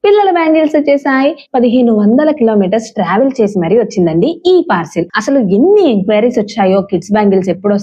పిల్లల బ్యాంగిల్స్ వచ్చేసాయి. 1500 kilometres travel చేసి మరీ వచ్చిందండి ఈ పార్సిల్. అసలు ఎన్ని ఎంక్వైరీస్ వచ్చాయో కిడ్స్ బ్యాంగిల్స్ ఎప్పుడు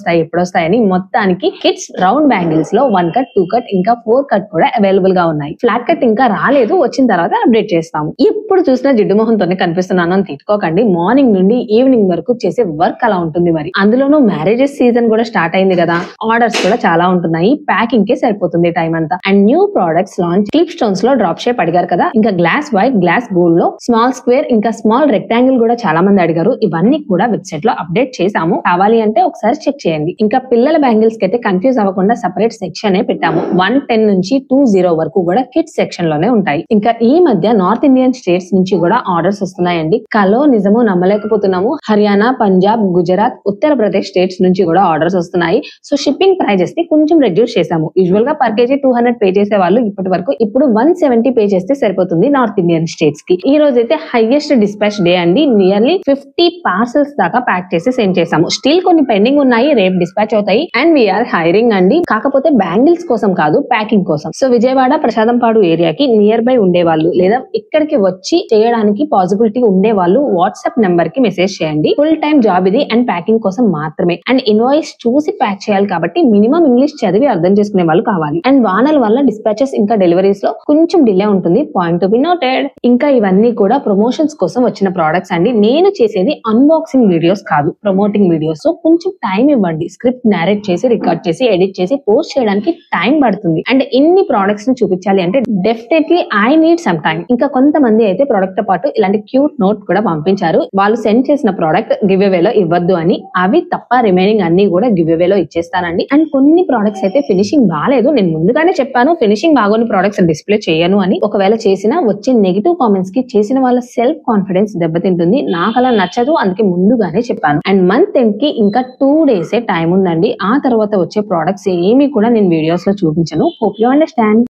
వస్తాయని. మొత్తానికి కిడ్స్ రౌండ్ బ్యాంగిల్స్ లో 1 కట్ 2 కట్ ఇంకా 4 కట్ కూడా అవైలబుల్ గా ఉన్నాయి. ఫ్లాట్ కట్ ఇంకా రాలేదు, వచ్చిన తర్వాత అప్డేట్ చేస్తాము. ఇప్పుడు చూసిన జిడ్డు మొహంతోనే కనిపిస్తున్నాను అని తిట్టుకోకండి. మార్నింగ్ నుండి ఈవినింగ్ వరకు చేసే వర్క్ అలా ఉంటుంది. మరి అందులోనూ మ్యారేజెస్ సీజన్ కూడా స్టార్ట్ అయింది కదా, ఆర్డర్స్ కూడా చాలా ఉంటున్నాయి. ప్యాకింగ్ కే సరిపోతుంది టైం అంతా. And new products launch clip stones లో డ్రాప్ షేప్ అడిగారు కదా, ఇంకా గ్లాస్ వైట్, గ్లాస్ గోల్డ్ లో స్మాల్ స్క్వేర్ ఇంకా స్మాల్ రెక్టాంగిల్ కూడా చాలా మంది అడిగారు. ఇవన్నీ కూడా వెబ్సైట్ లో అప్డేట్ చేసాము. కావాలి అంటే ఒకసారి చెక్ చేయండి. ఇంకా పిల్లల బ్యాంగిల్స్ కి అయితే కన్ఫ్యూజ్ అవ్వకుండా సెపరేట్ సెక్షన్ పెట్టాము. 110 నుంచి 20 వరకు కూడా కిడ్స్ సెక్షన్ లోనే ఉంటాయి. ఇంకా ఈ మధ్య నార్త్ ఇండియన్ స్టేట్స్ నుంచి కూడా ఆర్డర్స్ వస్తున్నాయండి. కలో నిజమో నమ్మలేకపోతున్నాము. హర్యానా, పంజాబ్, గుజరాత్, ఉత్తరప్రదేశ్ స్టేట్స్ నుంచి కూడా ఆర్డర్స్ వస్తున్నాయి. సో షిప్పింగ్ ప్రైజెస్ ని కొంచెం రెడ్యూస్ చేసాము. యూజువల్ గా పర్ కేజీ 200 పే చేసే వాళ్ళు ఇప్పటి వరకు ఇప్పుడు 170 పే చేస్తే సరిపోతుంది నార్త్ ఇండియన్ స్టేట్స్ కి. ఈ రోజు అయితే హైయెస్ట్ డిస్పాచ్ డే అండి. నియర్లీ 50 పార్సల్స్ దాకా ప్యాక్ చేసి సెండ్ చేసాము. స్టిల్ కొన్ని పెండింగ్ ఉన్నాయి, రేపు డిస్పాచ్ అవుతాయి. అండ్ వీఆర్ హైరింగ్ అండి. కాకపోతే బ్యాంగిల్స్ కోసం కాదు, ప్యాకింగ్ కోసం. సో విజయవాడ, ప్రసాదంపాడు ఏరియాకి నియర్ బై ఉండే వాళ్ళు లేదా ఇక్కడికి వచ్చి చేయడానికి పాసిబిలిటీ ఉండే వాళ్ళు వాట్సాప్ నెంబర్ కి మెసేజ్ చేయండి. ఫుల్ టైం జాబ్ ఇది అండ్ ప్యాకింగ్ కోసం మాత్రమే. అండ్ ఇన్వాయిస్ చూసి ప్యాక్ చేయాలి కాబట్టి మినిమం ఇంగ్లీష్ చదివి అర్థం చేసుకునే వాళ్ళు కావాలి. అండ్ వానల వల్ల డిస్పాచెస్ ఇంకా డెలివరీస్ లో కొంచెం డిలే ఉంటుంది. Point to be noted. ఇంకా ఇవన్నీ కూడా ప్రమోషన్స్ కోసం వచ్చిన ప్రొడక్ట్స్ అండి. నేను చేసేది అన్బాక్సింగ్ వీడియోస్ కాదు, ప్రమోటింగ్ వీడియోస్. సో కొంచెం టైం ఇవ్వండి. స్క్రిప్ట్ నేరేట్ చేసి, రికార్డ్ చేసి, ఎడిట్ చేసి పోస్ట్ చేయడానికి టైం పడుతుంది. అండ్ ఇన్ని ప్రొడక్ట్స్ ని చూపించాలి అంటే definitely I need some time. ఇంకా కొంతమంది అయితే ప్రొడక్ట్ తో పాటు ఇలాంటి క్యూట్ నోట్ కూడా పంపించారు. వాళ్ళు సెండ్ చేసిన ప్రోడక్ట్ గివ్ అవేలో ఇవ్వద్దు అని. అవి తప్ప రిమైనింగ్ అన్ని కూడా గివ్ అవేలో ఇచ్చేస్తానండి. అండ్ కొన్ని ప్రొడక్ట్స్ అయితే ఫినిషింగ్ బాగాలేదు. నేను ముందుగానే చెప్పాను ఫినిషింగ్ బాగోని ప్రొడక్ట్స్ డిస్ప్లే చేయను అని. ఒకవేళ చేసినా వచ్చే నెగిటివ్ కామెంట్స్ కి చేసిన వాళ్ళ సెల్ఫ్ కాన్ఫిడెన్స్ దెబ్బతింటుంది. నాకు అలా నచ్చదు, అందుకే ముందుగానే చెప్పాను. అండ్ మంత్ ఎండ్ కి ఇంకా 2 డేసే టైం ఉందండి. ఆ తర్వాత వచ్చే ప్రొడక్ట్స్ ఏమి కూడా నేను వీడియోస్ లో చూపించను. Hope you understand.